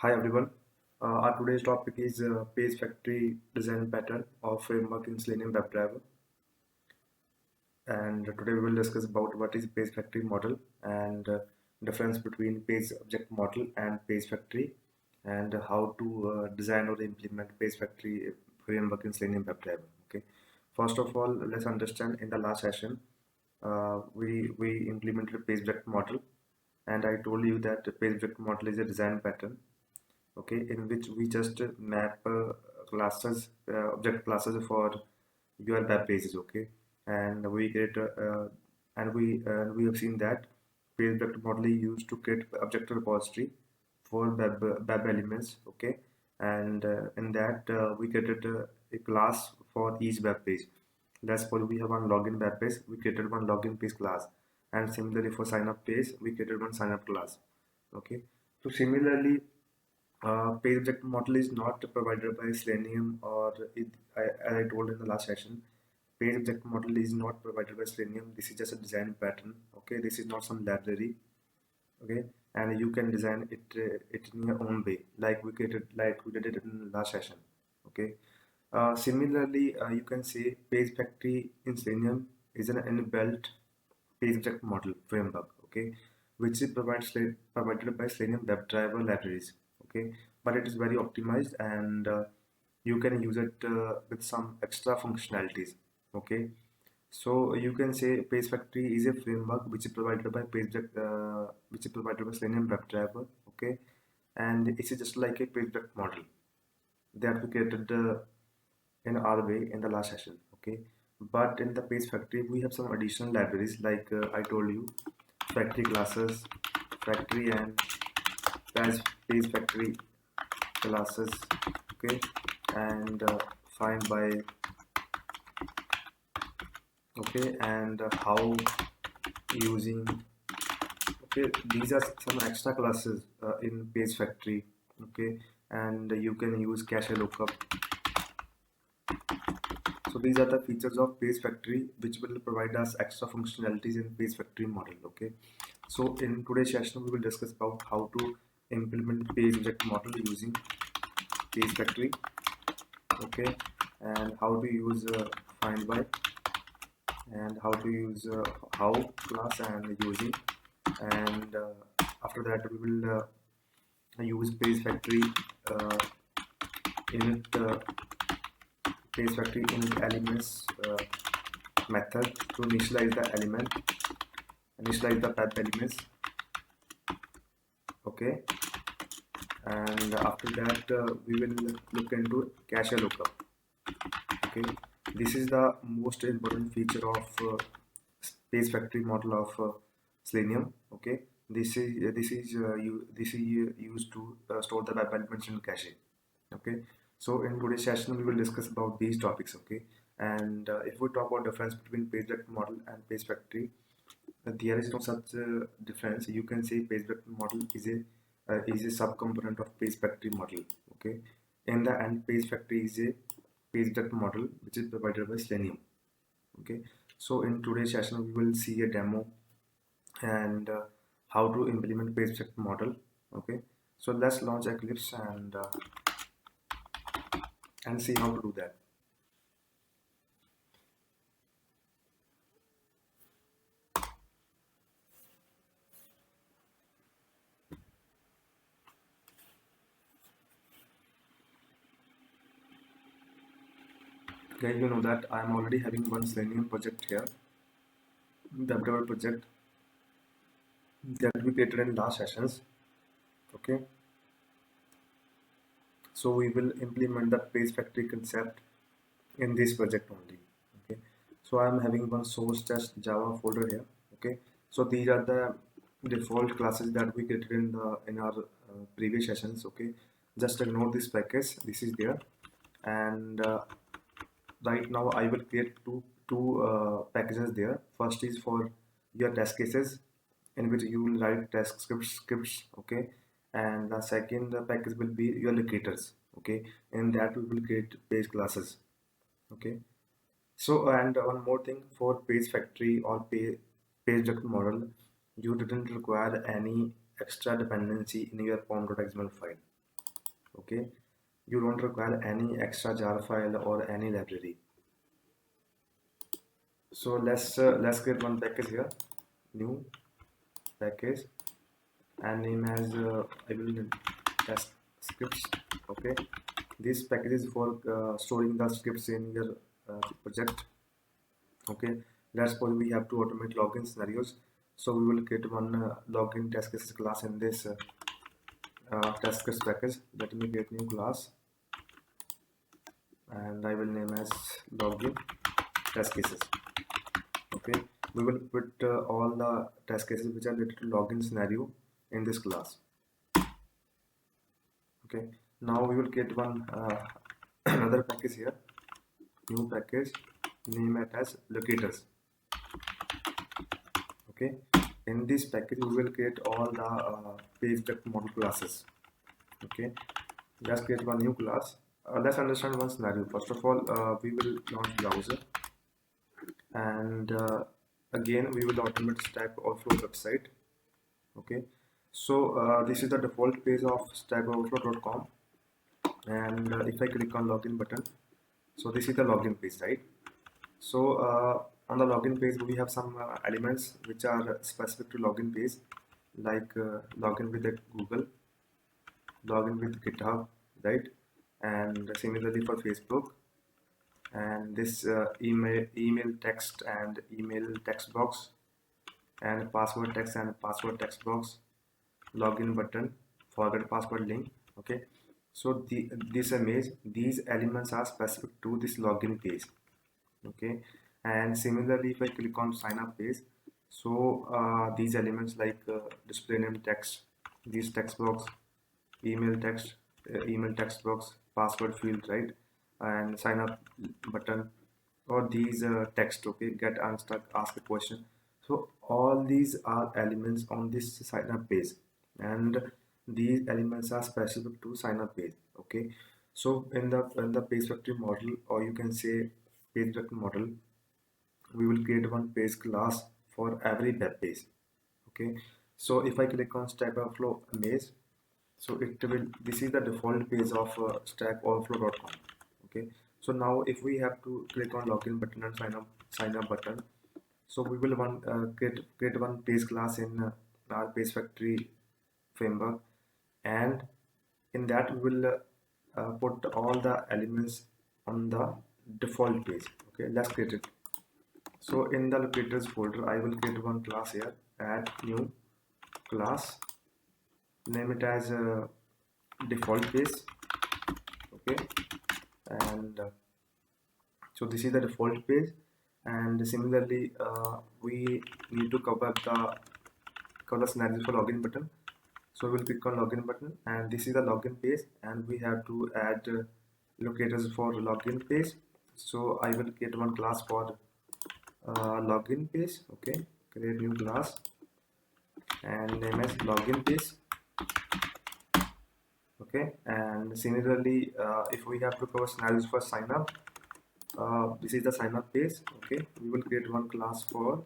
Hi everyone. Our today's topic is Page Factory design pattern of framework in Selenium Webdriver. And today we will discuss about what is Page Factory model and difference between Page Object Model and Page Factory, and how to design or implement Page Factory framework in Selenium Webdriver. Okay. First of all, let's understand in the last session we implemented Page Object Model, and I told you that the Page Object Model is a design pattern, okay, in which we just map classes, object classes for your web pages, okay, and we create and we have seen that page object model is used to create object repository for web elements, okay, and in that we created a class for each web page. Let's suppose we have one login web page, we created one login page class, and similarly for sign up page we created one sign up class, okay. So similarly, page object model is not provided by Selenium, or as I told in the last session, page object model is not provided by Selenium. This is just a design pattern. Okay, this is not some library. Okay, and you can design it in your own way, like we did it in the last session. Okay. Similarly, you can say Page Factory in Selenium is an inbuilt page object model framework, okay, which is provided by Selenium WebDriver libraries, okay, but it is very optimized, and you can use it with some extra functionalities, okay. So you can say Page Factory is a framework which is provided by which is provided by Selenium WebDriver, okay, and it's just like a page object model that we created in our way in the last session, okay. But in the Page Factory we have some additional libraries, like I told you, factory classes, factory and page factory classes, okay, and FindBy, okay, and how using, okay, these are some extra classes in Page Factory, okay, and you can use cache lookup. So these are the features of Page Factory which will provide us extra functionalities in Page Factory model, okay. So in today's session we will discuss about how to implement page object model using Page Factory, okay, and how to use FindBy, and how to use how class and using, and after that we will use Page Factory init Page Factory init elements method to initialize the web elements, okay, and after that we will look into cache lookup, okay. This is the most important feature of Page Factory model of Selenium, okay. This is used to store the web elements in cache, okay. So in today's session we will discuss about these topics, okay, and if we talk about difference between Page Factory model and Page Factory, there is no such difference. You can say Page Factory model is a sub-component of Page Factory model, okay. In the end, Page Factory is a Page Factory model which is provided by Selenium, okay. So in today's session we will see a demo, and how to implement Page Factory model, okay. So let's launch Eclipse and see how to do that. Okay, you know that I am already having one Selenium project here, the Webdriver project that we created in last sessions, okay. So we will implement the Page Factory concept in this project only, okay. So I am having one source test Java folder here, okay. So these are the default classes that we created in our previous sessions, okay. Just ignore this package, this is there, and right now I will create two packages there. First is for your test cases, in which you will write test scripts, okay, and the second package will be your locators, okay. In that we will create page classes, okay. So, and one more thing, for Page Factory or page object model, you didn't require any extra dependency in your POM.xml file, Okay, you don't require any extra jar file or any library. So let's create one package here, new package, and name as I will name test scripts. Okay, this package is for storing the scripts in your project. Okay, let's suppose we have to automate login scenarios, so we will create one login test cases class in this test scripts package. Let me create new class, and I will name as login test cases. Okay, we will put all the test cases which are related to login scenario in this class. Okay, now we will create one another package here, new package, name it as locators. Okay, in this package we will create all the PageFactory model classes. Okay, let's create one new class. Let's understand one scenario. First of all, we will launch browser, and again we will automate Stack Overflow website. Okay, so this is the default page of stackoverflow.com, and if I click on login button, so this is the login page, right? So on the login page we have some elements which are specific to login page, like login with the Google, login with GitHub, right? And similarly for Facebook, and this email text and email text box, and password text and password text box, login button, forget password link. Okay, so this image, these elements are specific to this login page. Okay, and similarly if I click on sign up page, so these elements like display name text, these text box, email text, email text box, password field, right? And sign up button, or these text. Okay, get unstuck, ask a question. So all these are elements on this sign up page, and these elements are specific to sign up page. Okay, so in the page factory model, or you can say page factory model, we will create one page class for every web page. Okay, so if I click on Stack Overflow image, so it will, this is the default page of stackoverflow.com. Okay, so now if we have to click on login button and sign up button, so we will create one page class in our page factory framework, and in that we will put all the elements on the default page. Okay, let's create it. So in the locators folder, I will create one class here, add new class, name it as default page. Okay, and so this is the default page, and similarly we need to cover the scenario for login button. So we'll click on login button, and this is the login page, and we have to add locators for login page. So I will create one class for login page. Okay, create new class and name as login page. Okay, and similarly if we have to cover scenarios for sign up, this is the sign up page. Okay, we will create one class for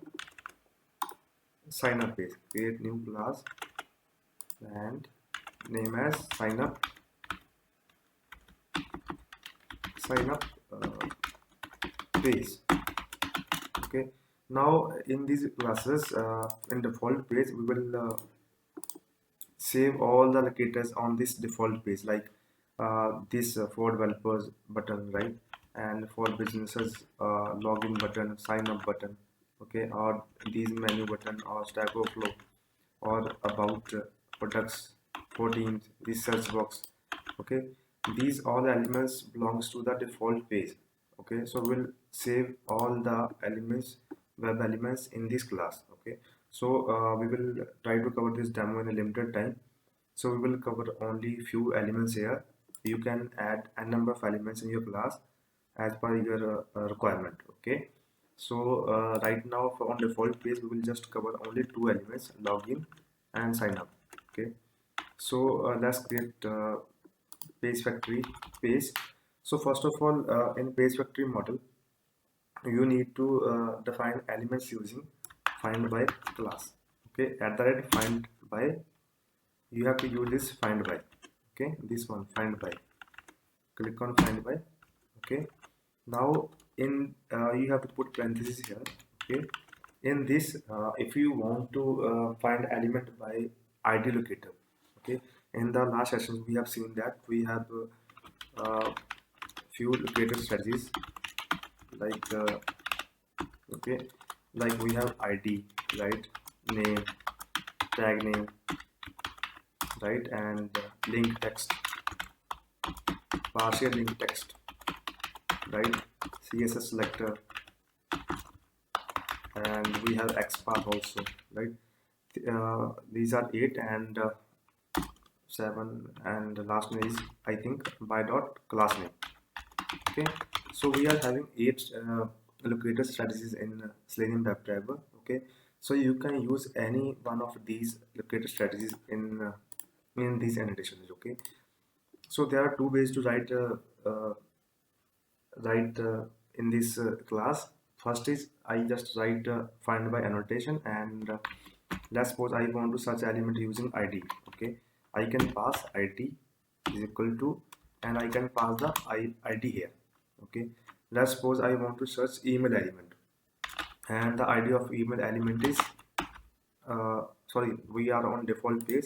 sign up page, create new class and name as sign up page. Okay, now in these classes in default page we will save all the locators on this default page, like this for developers button, right? And for businesses, login button, sign up button. Okay, or these menu button, or Stack Overflow, or about products 14, this search box. Okay, these all elements belongs to the default page. Okay, so we'll save all the elements, web elements, in this class. Okay, so we will try to cover this demo in a limited time, so we will cover only few elements here. You can add a number of elements in your class as per your requirement. Okay, so right now on default page we will just cover only two elements, login and sign up. Okay, so let's create page factory page. So first of all, in page factory model, you need to define elements using FindBy class. Okay, at the rate FindBy, you have to use this FindBy. Okay, this one, FindBy. Click on FindBy. Okay, now in you have to put parentheses here. Okay, in this if you want to find element by ID locator. Okay, in the last sessions we have seen that we have few locator strategies like okay, like we have ID, right, name, tag name, right, and link text, partial link text, right, CSS selector, and we have XPath also, right. These are 8 and 7, and the last one is I think by dot class name. Okay, so we are having 8 locator strategies in Selenium Webdriver. Okay, so you can use any one of these locator strategies in these annotations. Okay, so there are two ways to write in this class. First is I just write FindBy annotation, and let's suppose I want to search element using ID. Okay, I can pass ID is equal to, and I can pass the ID here. Okay, let's suppose I want to search email element, and the ID of email element is sorry, we are on default page,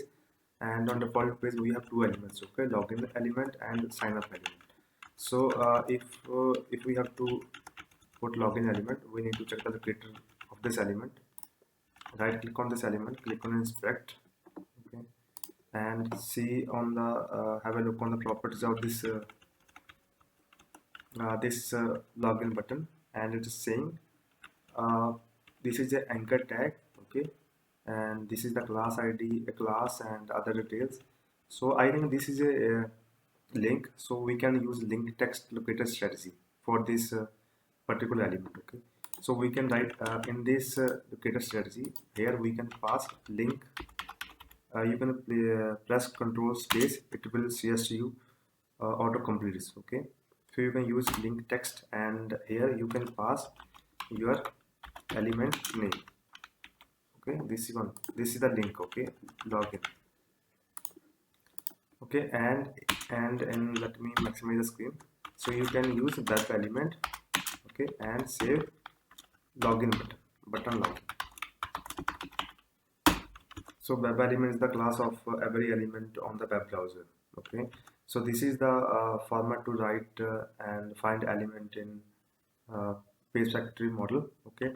and on default page we have two elements. Okay, login element and sign up element. So if we have to put login element, we need to check the locator of this element. Right click on this element, click on inspect. Okay, and see on the have a look on the properties of this login button, and it is saying this is the anchor tag. Okay, and this is the class ID, a class, and other details. So I think this is a link, so we can use link text locator strategy for this particular element. Okay, so we can write in this locator strategy here we can pass link. You can press control space, it will suggest you auto complete this. Okay, so you can use link text, and here you can pass your element name. Okay, this is the link. Okay, login. Okay, and let me maximize the screen, so you can use that element. Okay, and save login button login. So web element is the class of every element on the web browser. Okay, so this is the format to write and find element in uh, PageFactory model. Okay,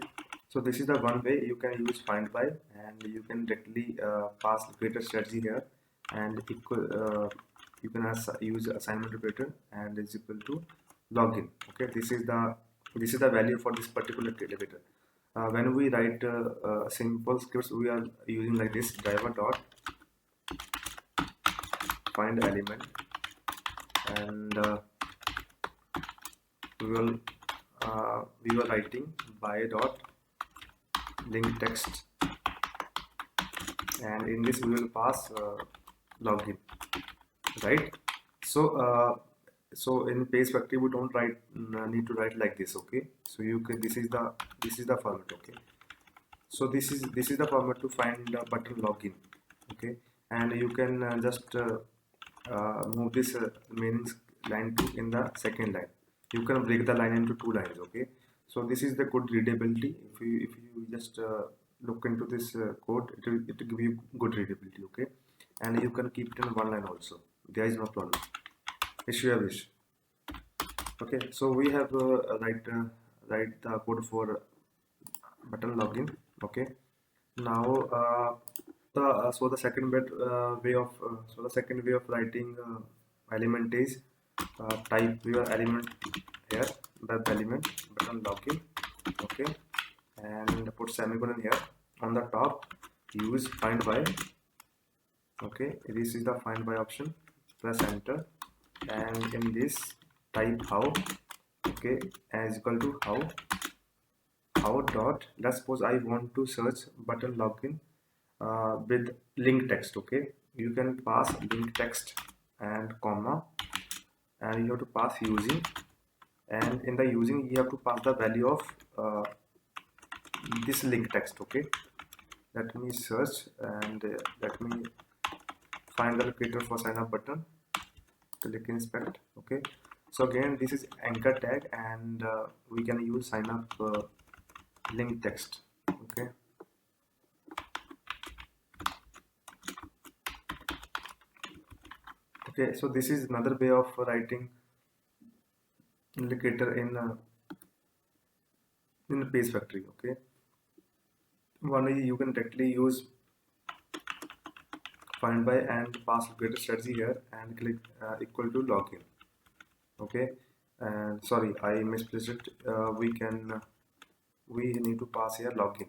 so this is the one way you can use FindBy, and you can directly pass locator strategy here, and you can use assignment operator, and is equal to login. Okay, this is the value for this particular locator. When we write simple scripts, we are using like this: driver dot find element, and we were writing by dot link text, and in this we will pass login, right. So in PageFactory we don't need to write like this. Okay, so you can, this is the format. Okay, so this is the format to find the button login. Okay, and you can just move this remaining line to in the second line. You can break the line into two lines. Okay, so this is the good readability. If you just look into this code, it will give you good readability. Okay, and you can keep it in one line also. There is no problem. If you wish. Okay, so we have write the code for button login. Okay, now the second way of writing element is type your element here, web element button login. Okay, and put semicolon here. On the top use FindBy. Okay, this is the FindBy option. Press enter, and in this type how. Okay, as equal to how dot, let's suppose I want to search button login with link text. Okay, you can pass link text and comma, and you have to pass using, and in the using you have to pass the value of this link text. Okay, let me search, and let me find the locator for sign up button. click inspect. Okay, so again this is anchor tag, and we can use sign up link text. Okay, okay, so this is another way of writing Locator in PageFactory. Okay, one is you can directly use FindBy and pass Locator strategy here and click equal to login. Okay, and sorry, I misplaced it. We need to pass here login.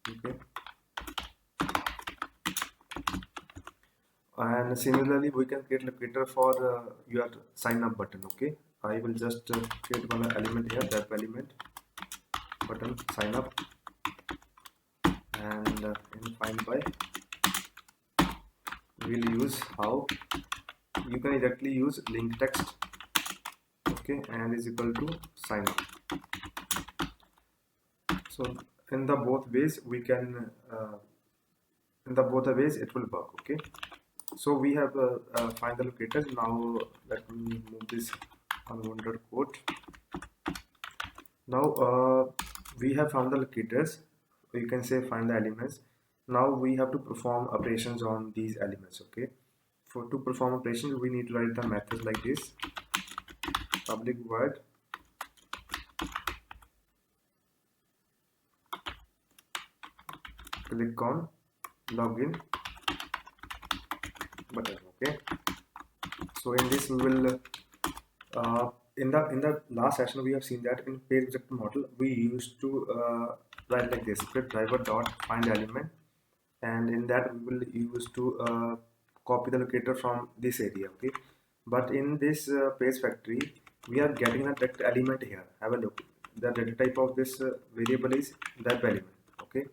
Okay, and similarly we can create Locator for your sign up button. Okay, I will just create one element here, that element button sign up, and in FindBy we'll use how you can directly use link text. Okay, and is equal to sign up. So in the both ways we can in the both the ways it will work. Okay, so we have find the locators. Now let me move this unwanted code. Now we have found the locators, you can say find the elements. Now we have to perform operations on these elements. Okay, for to perform operations we need to write the methods like this: public void click on login button. Okay, so in this we will in the last session we have seen that in page object model we used to write like this: script driver dot find element, and in that we will use to copy the locator from this area. Okay, but in this page factory we are getting a direct element here. Have a look, the data type of this variable is that element. Okay,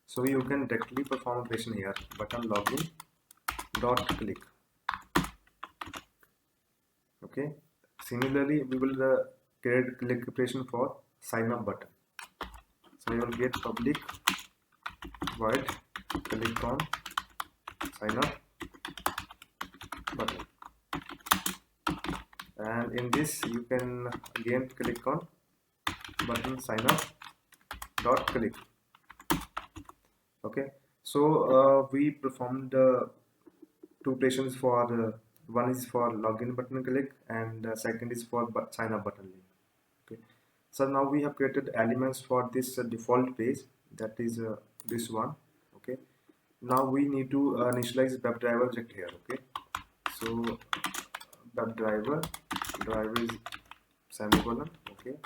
so you can directly perform operation here: button login dot click. Okay, similarly we will create click operation for sign up button. So you will get public void click on sign up button, and in this you can again click on button sign up dot click. Okay, so we performed two operations for one is for login button click, and second is for sign up button link. Okay, so now we have created elements for this default page, that is this one. Okay, now we need to initialize WebDriver object here. Okay, so WebDriver is semicolon. Okay,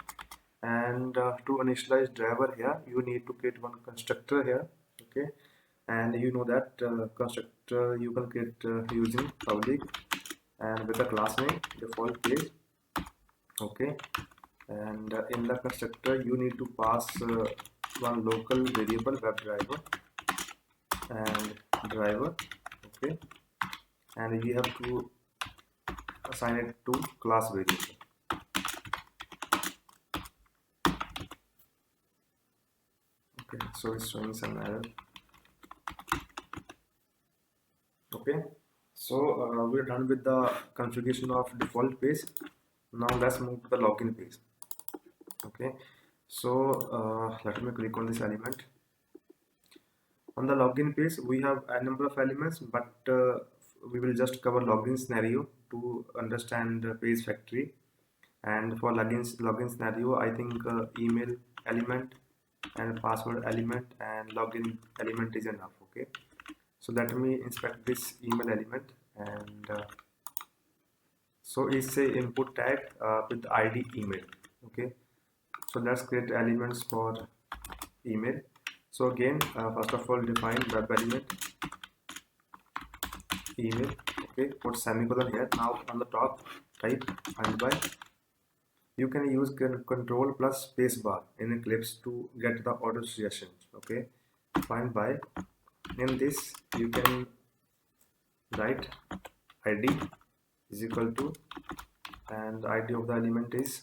and to initialize driver here you need to create one constructor here. Okay, and you know that constructor you can create using public and with the class name default page. Okay, and in the constructor you need to pass one local variable WebDriver and driver. Okay, and you have to assign it to class variable. Okay, so it's showing some error. Okay, so we're done with the configuration of default page. Now let's move to the login page. Okay, so let me click on this element. On the login page we have a number of elements, but we will just cover login scenario to understand PageFactory. And for login scenario I think email element and password element and login element is enough. Okay, so let me inspect this email element, and so it's a input tag with ID email. Okay, so let's create elements for email. So again first of all define web element email. Okay, put semicolon here. Now on the top type FindBy. You can use control plus space bar in Eclipse to get the auto suggestions. Okay, FindBy. In this you can write ID is equal to, and ID of the element is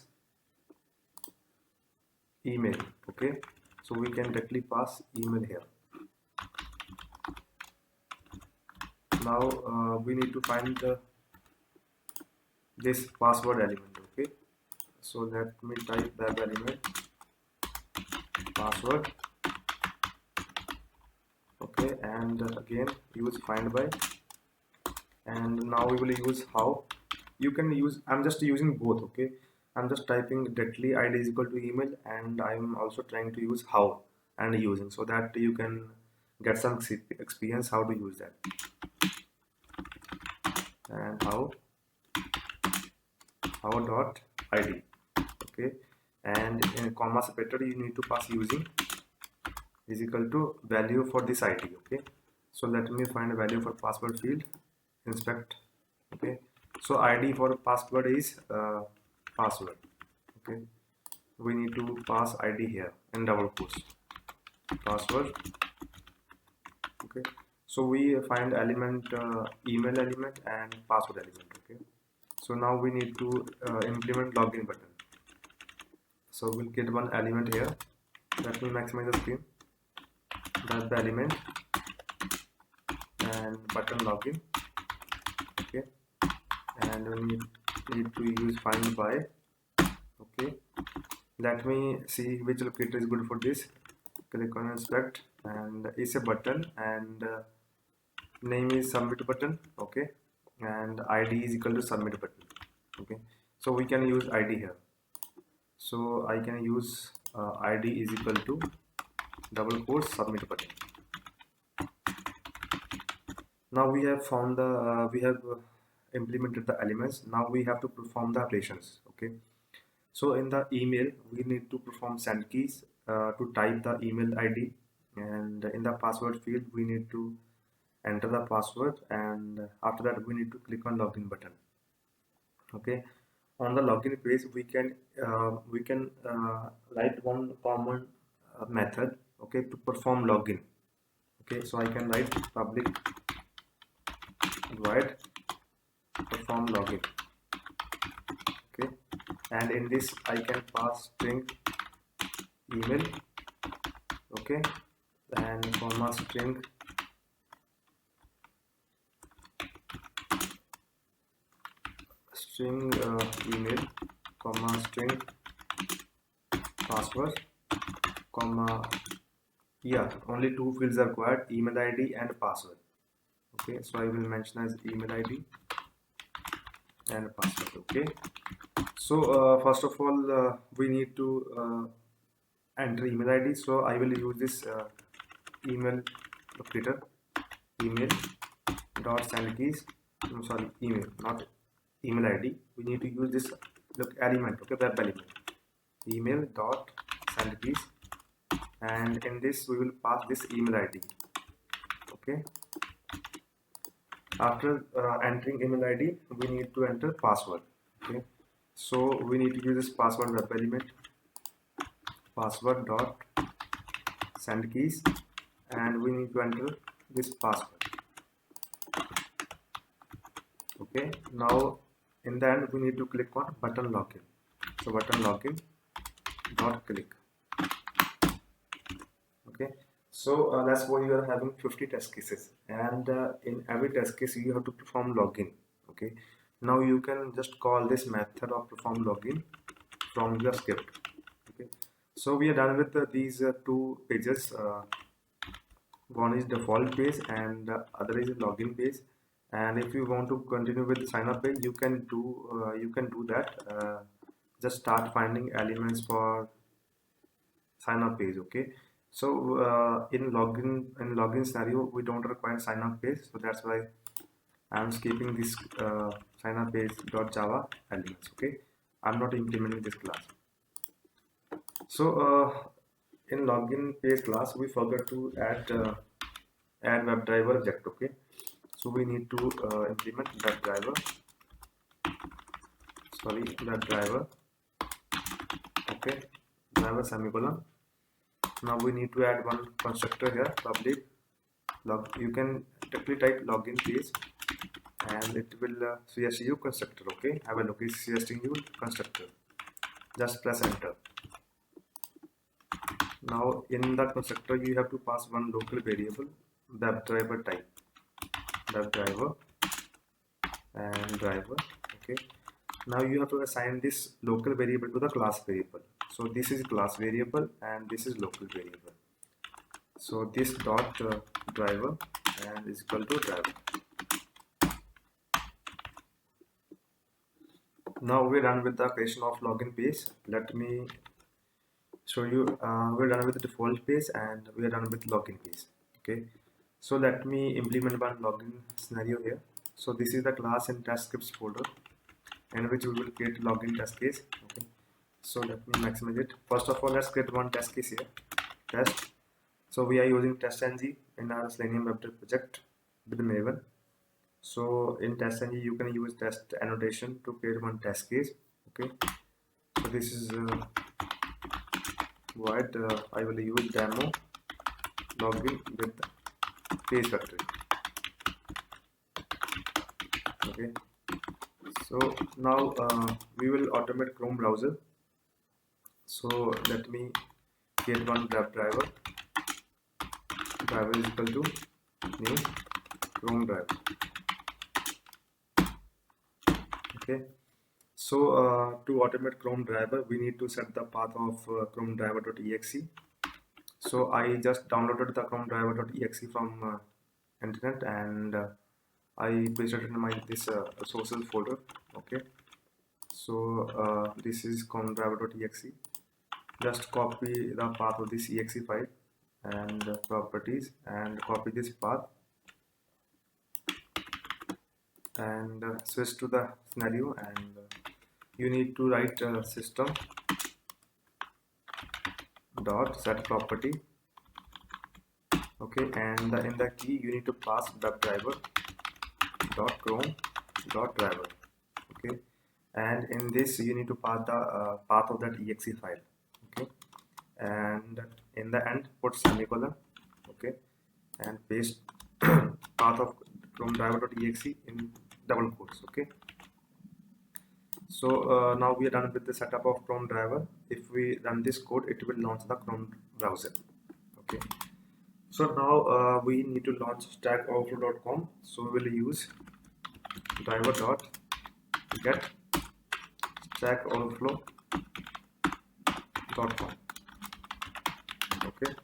email. Okay, so we can directly pass email here. Now we need to find the this password element. Okay, so let me type web element password. Okay, and again use FindBy, and now we will use how. You can use, I'm just using both. Okay, I'm just typing directly id is equal to email, and I'm also trying to use how and using, so that you can get some experience how to use that. And how dot id. Okay, and in comma separator you need to pass using is equal to value for this id. Okay, so let me find a value for password field, inspect. Okay, so id for password is password. Okay, we need to pass id here in double quotes, password. Okay, so we find element email element and password element. Okay, so now we need to implement login button. So we'll get one element here. Let me maximize the screen. That's the element and button login. Okay, and we need to use FindBy. Okay, let me see which locator is good for this. Click on inspect, and it's a button, and name is submit button. Okay, and id is equal to submit button. Okay, so we can use id here. So I can use id is equal to double quotes submit button. Now we have found the implemented the elements. Now we have to perform the operations. Okay, so in the email we need to perform send keys to type the email id, and in the password field we need to enter the password, and after that we need to click on login button. Okay, on the login page we can write one common method. Okay, to perform login. Okay, so I can write public void perform login. Okay, and in this I can pass string email. Okay, and comma string email, comma string password, comma, yeah, only two fields are required, email id and password. Okay, so I will mention as email id and password. Okay, so first of all we need to enter email id, so I will use this email locator, email dot send keys. I'm sorry, email, not email id. We need to use this element. Okay, web element, email dot send keys, and in this we will pass this email id. Okay, after entering email id we need to enter password. Okay, so we need to use this password web element, password dot send keys, and we need to enter this password. Okay, now in the end we need to click on button login. So button login dot click. Okay, so let's suppose you are having 50 test cases, and in every test case you have to perform login. Okay, now you can just call this method of perform login from your script. Okay, so we are done with these two pages. One is default page and the other is login page. And if you want to continue with the sign up page, you can do that. Just start finding elements for sign up page. Okay, so in login scenario we don't require sign up page, so that's why I'm skipping this sign up page .java elements. Okay, I'm not implementing this class. So in login page class we forgot to add WebDriver object. Okay, so we need to implement WebDriver. Okay, driver semicolon. Now we need to add one constructor here, public log. You can directly type login page, and it will suggest you constructor. Okay, have a look. It's suggesting you constructor. Just press enter. Now in the constructor you have to pass one local variable, WebDriver type, WebDriver and driver. Okay, Now you have to assign this local variable to the class variable. So this is class variable and this is local variable. So this dot driver and is equal to driver. Now we're done with the creation of login page. Let me show you. We're done with the default page and we're done with login page. Okay. So let me implement one login scenario here. So this is the class and test scripts folder in which we will create login test case. Okay. So let me maximize it. First of all, let's create one test case here. Test. So we are using test.ng in our Selenium Webdriver project with Maven. So in test.ng you can use test annotation to create one test case. Okay. So this is void. I will use demo login with PageFactory. Okay. So now we will automate Chrome browser. So let me create one WebDriver. Driver is equal to new Chrome driver. Okay. So to automate Chrome driver, we need to set the path of Chrome driver.exe. So I just downloaded the Chrome driver.exe from internet and I pasted it in my this sources folder. Okay. So this is Chrome driver.exe. Just copy the path of this exe file and properties and copy this path and switch to the scenario and you need to write system dot set property. Okay, and in the key you need to pass WebDriver dot Chrome dot driver. Okay, and in this you need to pass the path of that exe file. Okay, and in the end put semicolon. Okay, and paste path of Chrome driver.exe in double quotes. Okay. So now we are done with the setup of Chrome driver. If we run this code, it will launch the Chrome browser. Okay. So now we need to launch stackoverflow.com. So we will use driver.get stackoverflow.com. Okay.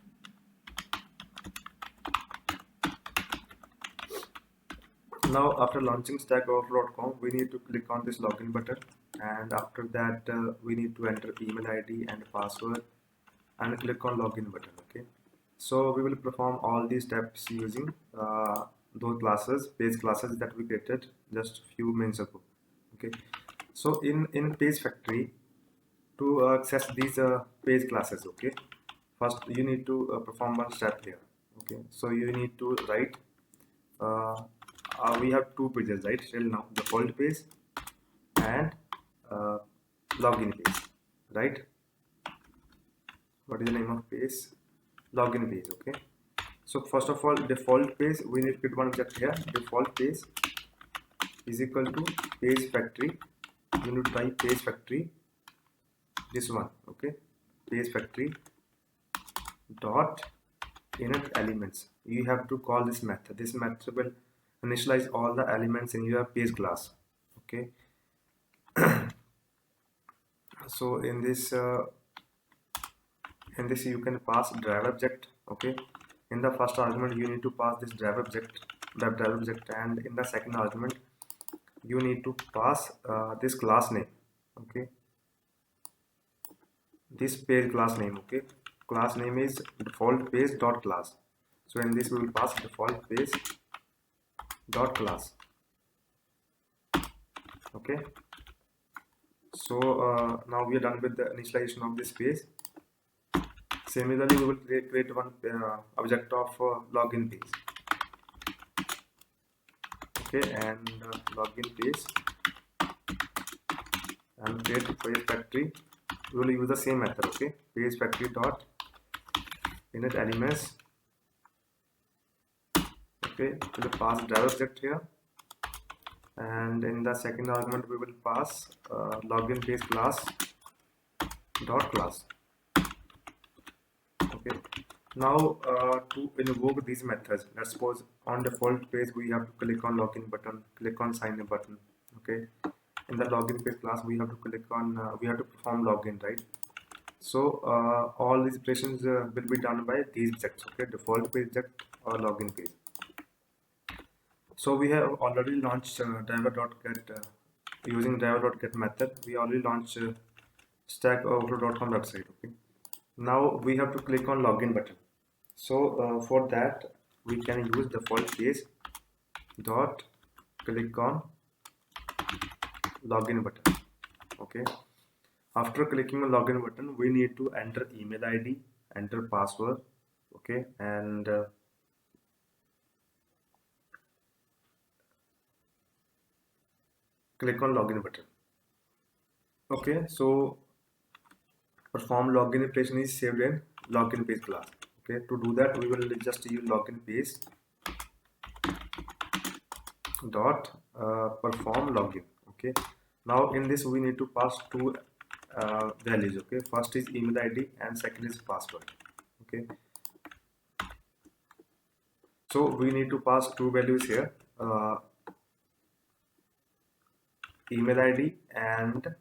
Now after launching stackoverflow.com, we need to click on this login button, and after that we need to enter email ID and password and click on login button. Okay, so we will perform all these steps using those classes, page classes that we created just few minutes ago. Okay, so in PageFactory, to access these page classes, okay, first you need to perform one step here. Okay, so you need to write we have two pages right till now, the default page and login page, right? What is the name of page? Login page. Okay, so first of all, default page, we need to create one object here. Default page is equal to page factory. You need to type page factory, this one. Okay, page factory dot init elements. You have to call this method. This method will initialize all the elements in your page class. Okay. So in this you can pass driver object. Okay, in the first argument you need to pass this driver object, WebDriver object, and in the second argument you need to pass this class name. Okay, this page class name. Okay, class name is default page dot class. So in this we will pass default page dot class. Okay, so now we are done with the initialization of this page. Similarly, we will create one object of login page. Okay, and login page and create page factory. We will use the same method. Okay, page factory dot init elements. Okay, we will pass driver object here, and in the second argument we will pass login page class dot class. Okay, now to invoke these methods, let's suppose on default page we have to click on login button, click on sign in button. Okay, in the login page class, we have to click on we have to perform login, right? So all these operations will be done by these objects, okay? Default page object or login page. So we have already launched driver.get using driver.get method. We already launched stackoverflow.com website, okay? Now we have to click on login button. So for that we can use default case dot click on login button, okay? After clicking on login button, we need to enter email ID, enter password, okay, and click on login button. Okay, so perform login operation is saved in login page class. Okay, to do that, we will just use login page dot perform login. Okay, now in this we need to pass two values. Okay, first is email ID and second is password. Okay, so we need to pass two values here, email ID and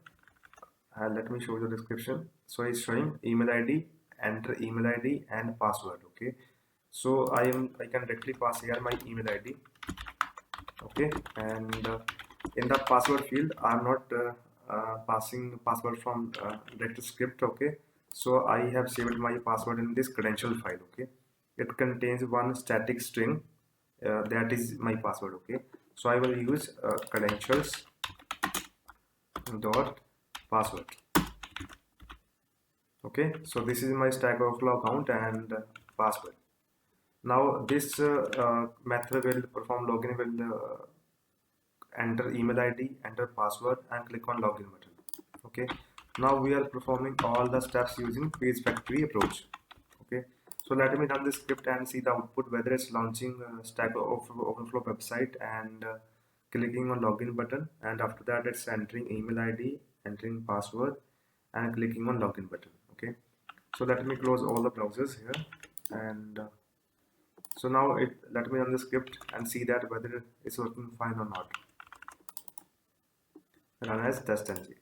let me show you the description. So it's showing email ID, enter email ID and password. Okay, so I can directly pass here my email ID. Okay, and in the password field I'm not passing password from direct script. Okay, so I have saved my password in this credential file. Okay, it contains one static string that is my password. Okay, so I will use credentials dot password. Okay, so this is my Stack Overflow account and password. Now this method will perform login, will enter email ID, enter password and click on login button. Okay, now we are performing all the steps using PageFactory approach. Okay, so let me run this script and see the output, whether it's launching Stack Overflow website and clicking on login button, and after that it's entering email ID, entering password and clicking on login button. Okay, so let me close all the browsers here, and so now let me run the script and see that whether it's working fine or not. Run as test ng.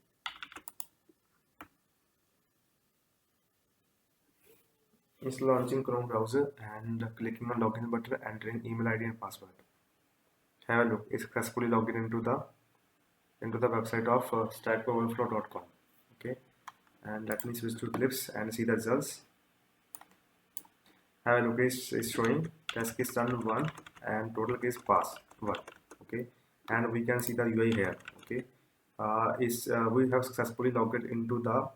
It's launching Chrome browser and clicking on login button, entering email ID and password. Have a look. It's successfully logged into the website of stackoverflow.com. Okay, and let me switch to Eclipse and see the results. Have a look. It's showing test case run 1 and total case pass 1. Okay, and we can see the UI here. Okay, we have successfully logged into the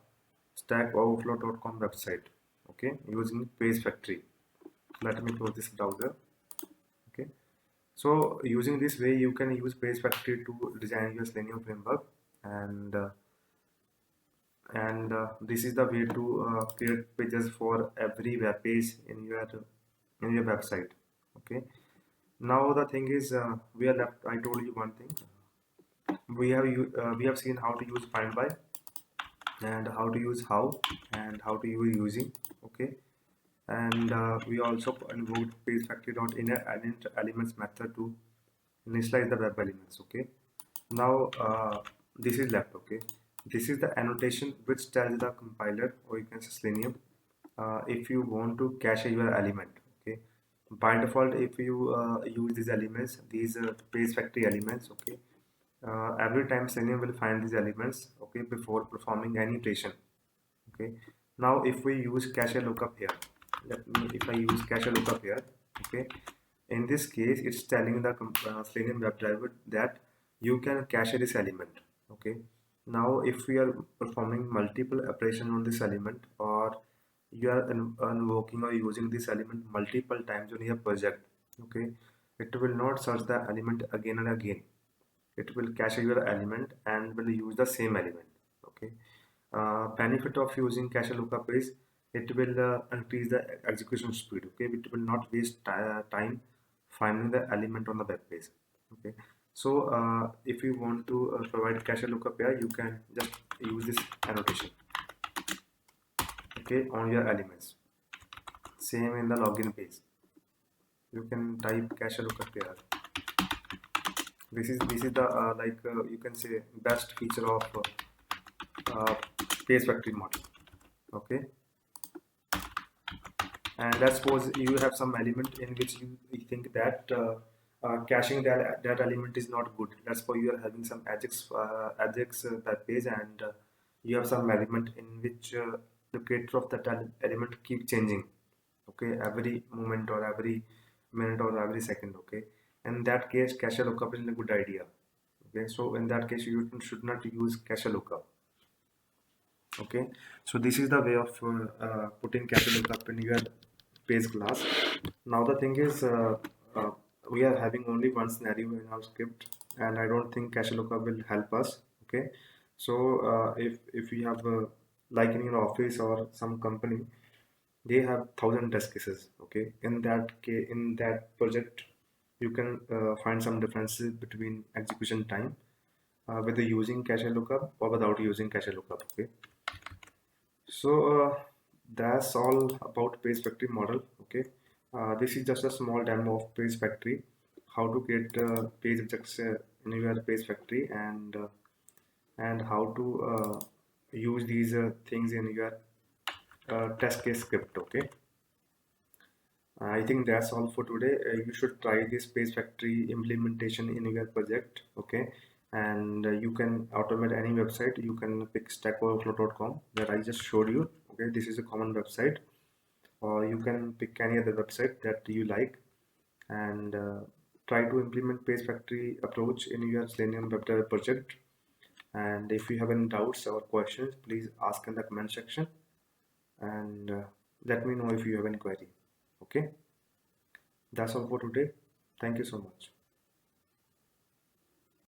stackoverflow.com website. Okay, using PageFactory. Let me close this browser. Okay, so using this way you can use PageFactory to design your Selenium framework, and this is the way to create pages for every web page in your website. Okay, now the thing is we are left. I told you one thing. We have seen how to use FindBy and how to use and how to use using. Okay, and we also invoked PageFactory.initElements method to initialize the web elements. Okay, now this is left. Okay, this is the annotation which tells the compiler, or you can say Selenium, if you want to cache your element. Okay, by default if you use these elements, these PageFactory elements, okay, every time Selenium will find these elements, okay, before performing any iteration. Okay, now if we use cache lookup here, if I use cache lookup here, okay, in this case it's telling the Selenium Webdriver that you can cache this element. Okay, now if we are performing multiple operations on this element, or you are invoking or using this element multiple times on your project, okay, it will not search the element again and again. It will cache your element and will use the same element. Okay, benefit of using cache lookup is it will increase the execution speed. Okay, it will not waste time finding the element on the web page. Okay, so if you want to provide cache lookup here, you can just use this annotation, okay, on your elements. Same in the login page, you can type cache lookup here. This is the you can say best feature of Page Factory model. Okay, and let's suppose you have some element in which you think that caching that element is not good. Let's suppose you are having some Ajax web page, and you have some element in which the creator of that element keep changing. Okay, every moment or every minute or every second. Okay, in that case, cache lookup is a good idea. Okay, so in that case, you should not use cache lookup. Okay, so this is the way of putting cache lookup in your page class. Now the thing is, we are having only one scenario in our script, and I don't think cache lookup will help us. Okay, so if we have like in your office or some company, they have 1,000 test cases. Okay, in that project, you can find some differences between execution time, whether using cache lookup or without using cache lookup. Okay, so that's all about Page Factory model. Okay, this is just a small demo of Page Factory, how to create page objects in your Page Factory, and how to use these things in your test case script. Okay, I think that's all for today. You should try this Page Factory implementation in your project. Okay, and you can automate any website. You can pick stackoverflow.com that I just showed you. Okay, this is a common website, or you can pick any other website that you like, and try to implement Page Factory approach in your Selenium Webdriver project. And if you have any doubts or questions, please ask in the comment section, and let me know if you have any query. Okay, that's all for today. Thank you so much.